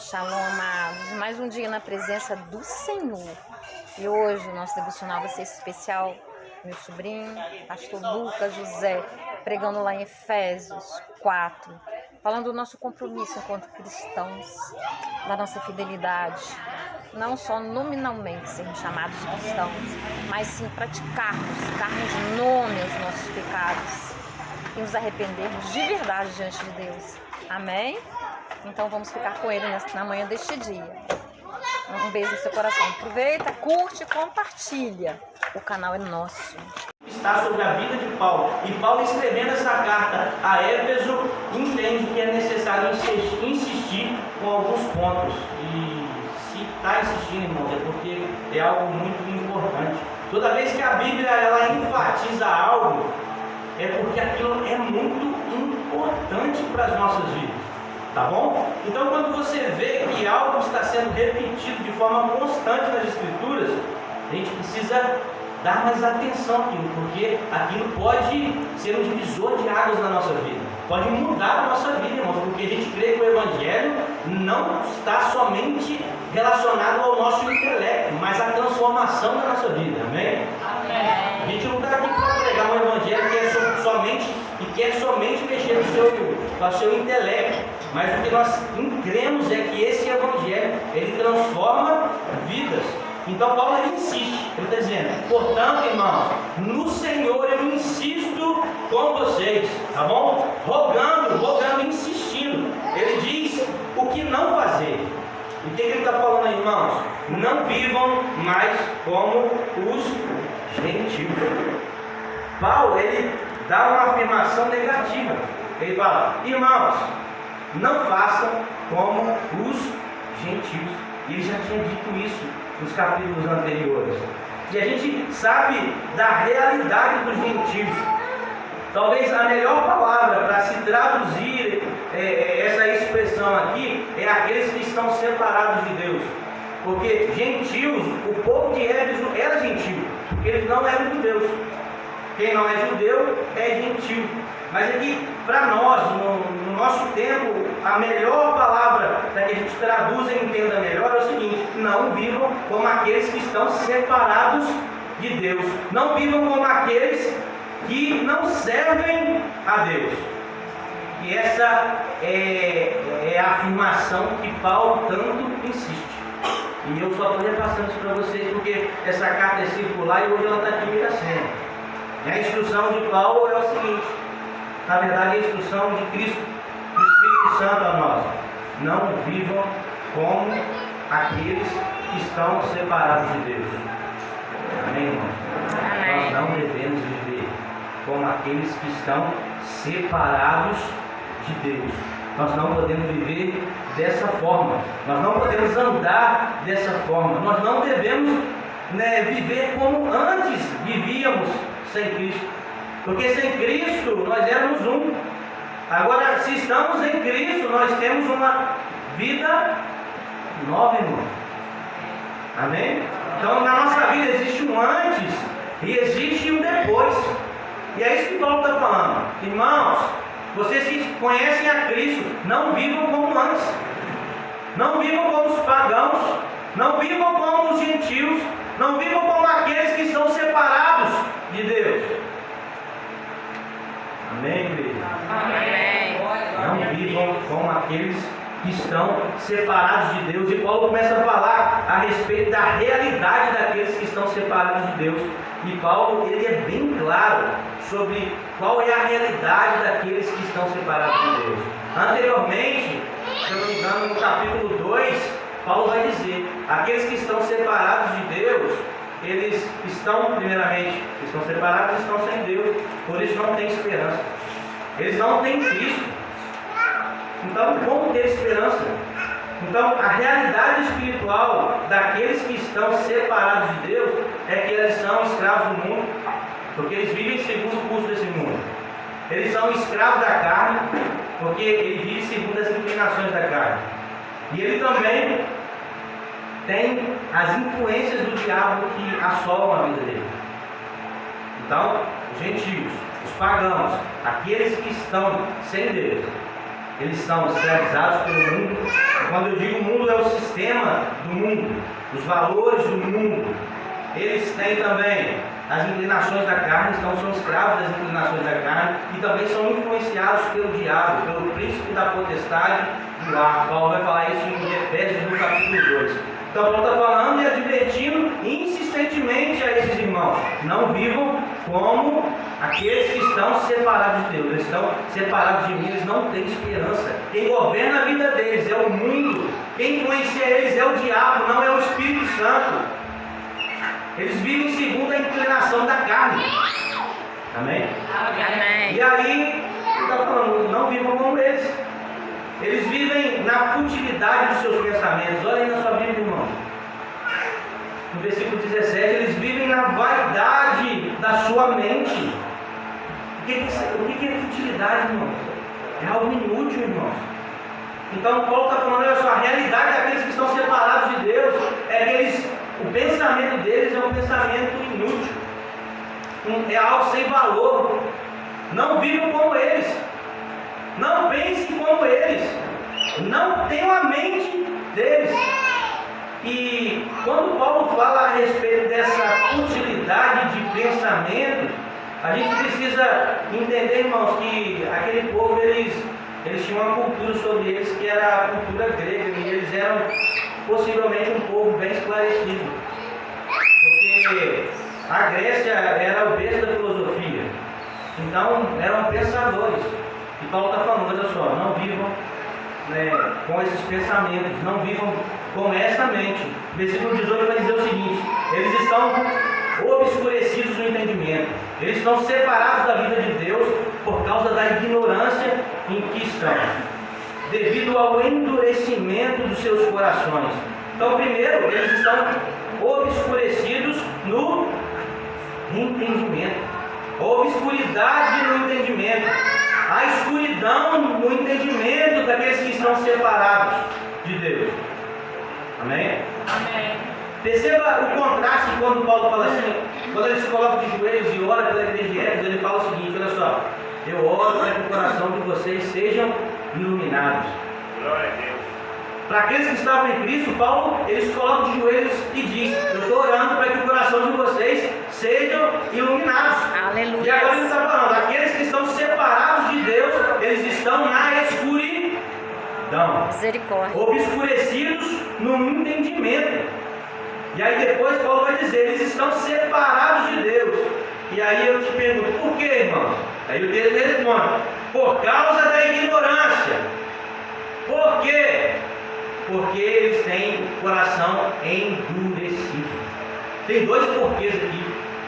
Shalom, amados. Mais um dia na presença do Senhor. E hoje o nosso devocional vai ser especial. Meu sobrinho, pastor Lucas José, pregando lá em Efésios 4, falando do nosso compromisso enquanto cristãos, da nossa fidelidade, não só nominalmente sermos chamados de cristãos, mas sim praticarmos, darmos nome aos nossos pecados e nos arrependermos de verdade diante de Deus. Amém? Então vamos ficar com ele na manhã deste dia. Um beijo no seu coração. Aproveita, curte e compartilha. O canal é nosso. Está sobre a vida de Paulo. E Paulo, escrevendo essa carta a Éfeso, entende que é necessário insistir com alguns pontos. E se está insistindo, irmãos, é porque é algo muito importante. Toda vez que a Bíblia ela enfatiza algo, é porque aquilo é muito importante para as nossas vidas. Tá bom? Então, quando você vê que algo está sendo repetido de forma constante nas Escrituras, a gente precisa dar mais atenção àquilo, porque aquilo pode ser um divisor de águas na nossa vida, pode mudar a nossa vida, irmãos, porque a gente crê que o Evangelho não está somente relacionado ao nosso intelecto, mas à transformação da nossa vida, amém? Amém. A gente não está aqui para pregar um Evangelho que quer somente mexer com o seu intelecto, mas o que nós cremos é que esse Evangelho, ele transforma vidas. Então Paulo ele insiste, ele está dizendo: portanto, irmãos, no Senhor eu insisto com vocês, tá bom? Rogando, insistindo. Ele diz o que não fazer. E o que ele está falando aí, irmãos? Não vivam mais como os gentios. Paulo, ele dá uma afirmação negativa. Ele fala: irmãos, não façam como os gentios. E ele já tinha dito isso nos capítulos anteriores. E a gente sabe da realidade dos gentios. Talvez a melhor palavra para se traduzir essa expressão aqui é aqueles que estão separados de Deus. Porque gentios, o povo de Éfeso era gentil, porque eles não eram de Deus. Quem não é judeu é gentil. Mas aqui, para nós, no nosso tempo, a melhor palavra para que a gente traduza e entenda melhor é o seguinte: não vivam como aqueles que estão separados de Deus. Não vivam como aqueles que não servem a Deus. E essa é a afirmação que Paulo tanto insiste. E eu só estou repassando isso para vocês porque essa carta é circular e hoje ela está aqui em Miracema. E a instrução de Paulo é o seguinte: na verdade, a instrução de Cristo, do Espírito Santo a nós: não vivam como aqueles que estão separados de Deus. Amém, irmãos? Amém. Nós não devemos viver como aqueles que estão separados de Deus. Nós não podemos viver dessa forma. Nós não podemos andar dessa forma. Nós não devemos viver como antes vivíamos sem Cristo. Porque sem Cristo nós éramos um. Agora, se estamos em Cristo, nós temos uma vida nova, irmão. Amém? Então, na nossa vida existe um antes e existe um depois. E é isso que Paulo está falando. Irmãos, vocês que conhecem a Cristo, não vivam como antes. Não vivam como os pagãos. Não vivam como os gentios. Não vivam como aqueles que estão separados de Deus. Amém, igreja? Amém. Não vivam como aqueles que estão separados de Deus. E Paulo começa a falar a respeito da realidade daqueles que estão separados de Deus. E Paulo, ele é bem claro sobre qual é a realidade daqueles que estão separados de Deus. Anteriormente, se eu não me engano, no capítulo 2, Paulo vai dizer: aqueles que estão separados de Deus, eles estão, primeiramente, estão separados e estão sem Deus, por isso não têm esperança. Eles não têm Cristo. Então, como ter esperança? Então, a realidade espiritual daqueles que estão separados de Deus é que eles são escravos do mundo, porque eles vivem segundo o curso desse mundo. Eles são escravos da carne, porque ele vive segundo as inclinações da carne. E ele também tem as influências do diabo que assolam a vida dele. Então, os gentios, os pagãos, aqueles que estão sem Deus, eles são escravizados pelo mundo. Quando eu digo mundo, é o sistema do mundo, os valores do mundo. Eles têm também as inclinações da carne, então são escravos das inclinações da carne e também são influenciados pelo diabo, pelo príncipe da potestade do ar. Paulo vai falar isso em Efésios no capítulo 2. Então Paulo está falando e advertindo insistentemente a esses irmãos: não vivam como aqueles que estão separados de Deus. Eles estão separados de mim, eles não têm esperança. Quem governa a vida deles é o mundo, quem influencia eles é o diabo, não é o Espírito Santo. Eles vivem segundo a inclinação da carne. Amém? Amém. E aí, ele está falando, não vivam como eles. Eles vivem na futilidade dos seus pensamentos. Olha aí na sua Bíblia, irmão. No versículo 17, eles vivem na vaidade da sua mente. O que é futilidade, irmãos? É algo inútil, irmãos. Então, Paulo está falando, olha só, a realidade daqueles que estão separados de Deus é que o pensamento deles é um pensamento inútil. É algo sem valor. Não vivam como eles. Não pensem como eles. Não tenham a mente deles. E quando Paulo fala a respeito dessa futilidade de pensamentos, a gente precisa entender, irmãos, que aquele povo, eles tinham uma cultura sobre eles que era a cultura grega, e eles eram possivelmente um povo bem esclarecido. Porque a Grécia era o berço da filosofia. Então, eram pensadores. E Paulo está falando, olha só, não vivam com esses pensamentos, não vivam com essa mente. Versículo 18 vai dizer o seguinte: eles estão obscurecidos no entendimento, eles estão separados da vida de Deus por causa da ignorância em que estão, devido ao endurecimento dos seus corações. Então, primeiro, eles estão obscurecidos no entendimento, a obscuridade no entendimento, a escuridão no entendimento daqueles que estão separados de Deus. Amém? Amém. Perceba o contraste quando Paulo fala assim, quando ele se coloca de joelhos e ora pela igreja de Éfeso, ele fala o seguinte: olha só, eu oro para que o coração de vocês sejam iluminados. Glória a Deus. Para aqueles que estavam em Cristo, Paulo, ele se coloca de joelhos e diz: eu estou orando para que o coração de vocês sejam iluminados. Aleluia. E agora ele está falando, aqueles que estão separados de Deus, eles estão na escuridão. Misericórdia. Obscurecidos no entendimento. E aí depois Paulo vai dizer, eles estão separados de Deus. E aí eu te pergunto, por quê, irmãos? Aí o texto responde: por causa da ignorância. Por quê? Porque eles têm o coração endurecido. Tem dois porquês aqui.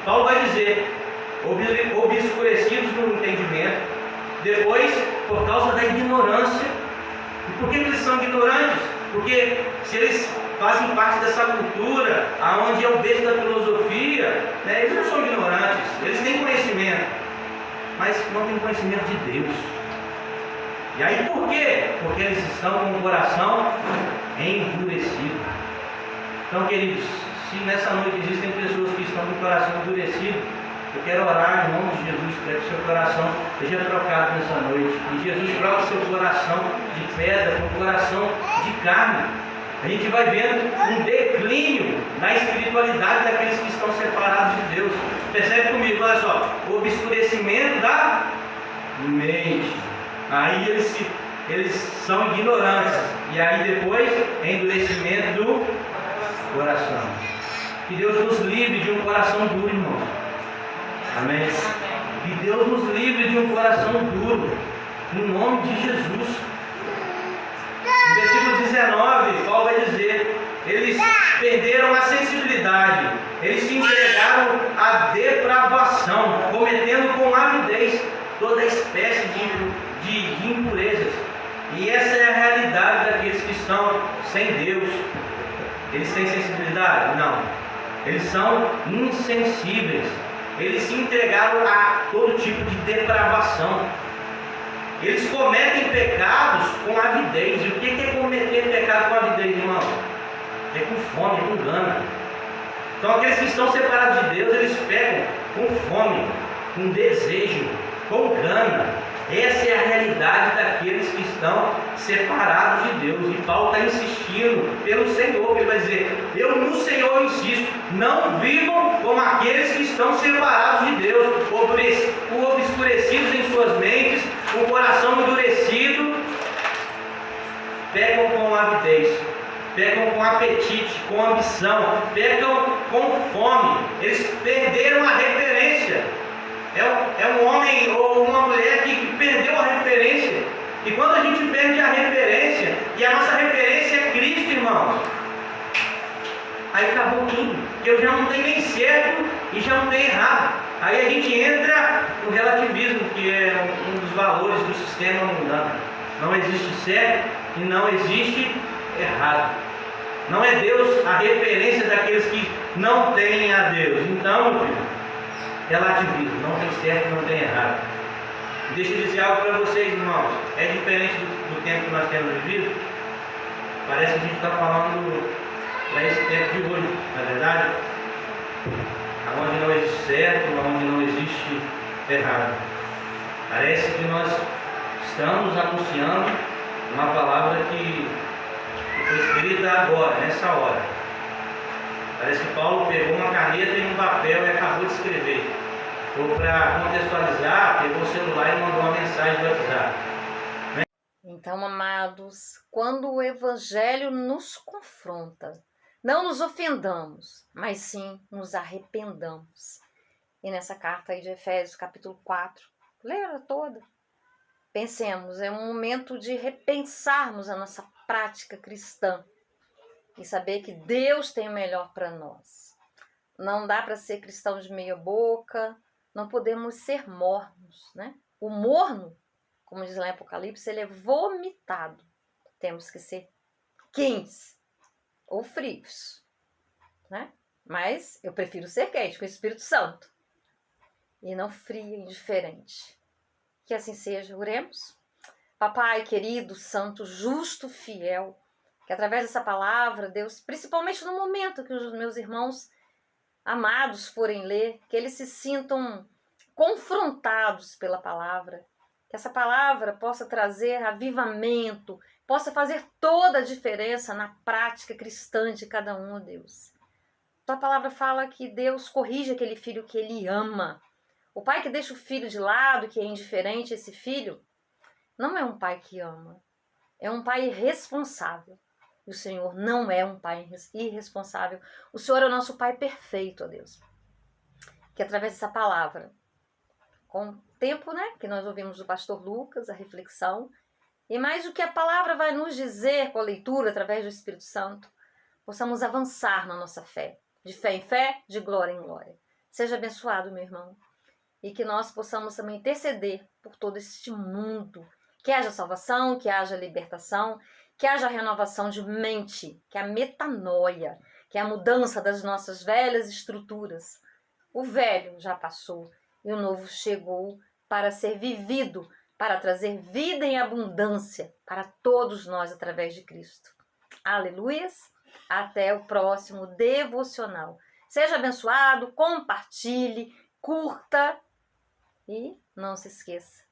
Paulo vai dizer, obscurecidos no entendimento. Depois, por causa da ignorância. E por que eles são ignorantes? Porque se eles fazem parte dessa cultura, aonde é o berço da filosofia, eles não são ignorantes, eles têm conhecimento, mas não têm conhecimento de Deus. E aí por quê? Porque eles estão com o coração endurecido. Então, queridos, se nessa noite existem pessoas que estão com o coração endurecido, eu quero orar em nome de Jesus para que o seu coração seja trocado nessa noite. E Jesus troca o seu coração de pedra por um coração de carne. A gente vai vendo um declínio na espiritualidade daqueles que estão separados de Deus. Percebe comigo, olha só, o obscurecimento da mente. Aí eles são ignorantes. E aí depois, endurecimento do coração. Que Deus nos livre de um coração duro, irmãos. Amém? Que Deus nos livre de um coração duro. Em nome de Jesus. No versículo 19, Paulo vai dizer: eles perderam a sensibilidade, eles se entregaram à depravação, cometendo com avidez toda espécie de impurezas. E essa é a realidade daqueles que estão sem Deus. Eles têm sensibilidade? Não. Eles são insensíveis. Eles se entregaram a todo tipo de depravação. Eles cometem pecados com avidez. E o que é cometer pecado com avidez, irmão? É com fome, é com gana. Então aqueles que estão separados de Deus, eles pecam com fome, com desejo, com gana. Essa é a realidade daqueles que estão separados de Deus. E Paulo está insistindo pelo Senhor. Ele vai dizer: eu no Senhor insisto, não vivam como aqueles que estão separados de Deus, obscurecidos em suas mentes, com o coração endurecido. Pegam com avidez, pegam com apetite, com ambição, pegam com fome. Eles perderam a referência. É um homem ou uma mulher que perdeu a referência. E quando a gente perde a referência, e a nossa referência é Cristo, irmãos, aí acabou tudo. Eu já não tenho nem certo e já não tenho errado. Aí a gente entra no relativismo, que é um dos valores do sistema mundano. Não existe certo e não existe errado. Não é Deus a referência daqueles que não têm a Deus. Então, meu filho, relativismo, não tem certo, não tem errado. Deixa eu dizer algo para vocês, irmãos. É diferente do tempo que nós temos vivido. Parece que a gente está falando para esse tempo de hoje, não é verdade? Onde não existe certo, onde não existe errado. Parece que nós estamos anunciando uma palavra que foi escrita agora, nessa hora. Parece que Paulo pegou uma caneta e um papel e acabou de escrever. Ou para contextualizar, pegou o celular e mandou uma mensagem do WhatsApp. Então, amados, quando o Evangelho nos confronta, não nos ofendamos, mas sim nos arrependamos. E nessa carta aí de Efésios, capítulo 4, leia toda. Pensemos, é um momento de repensarmos a nossa prática cristã e saber que Deus tem o melhor para nós. Não dá para ser cristão de meia boca, não podemos ser mornos, né? O morno, como diz lá em Apocalipse, ele é vomitado. Temos que ser quentes ou frios, né? Mas eu prefiro ser quente com o Espírito Santo e não frio e indiferente. Que assim seja, oremos. Papai querido, santo, justo, fiel, que através dessa palavra, Deus, principalmente no momento que os meus irmãos amados forem ler, que eles se sintam confrontados pela palavra, que essa palavra possa trazer avivamento, possa fazer toda a diferença na prática cristã de cada um, Deus. Tua palavra fala que Deus corrige aquele filho que ele ama. O pai que deixa o filho de lado, que é indiferente a esse filho, não é um pai que ama, é um pai irresponsável. E o Senhor não é um pai irresponsável. O Senhor é o nosso pai perfeito, ó Deus. Que através dessa palavra, com o tempo, né, que nós ouvimos do pastor Lucas, a reflexão, e mais o que a palavra vai nos dizer com a leitura através do Espírito Santo, possamos avançar na nossa fé, de fé em fé, de glória em glória. Seja abençoado, meu irmão. E que nós possamos também interceder por todo este mundo. Que haja salvação, que haja libertação, que haja renovação de mente, que a metanoia, que é a mudança das nossas velhas estruturas. O velho já passou e o novo chegou para ser vivido, para trazer vida em abundância para todos nós através de Cristo. Aleluias! Até o próximo devocional. Seja abençoado, compartilhe, curta. E não se esqueça,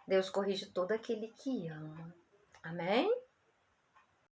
Deus corrige todo aquele que ama. Amém?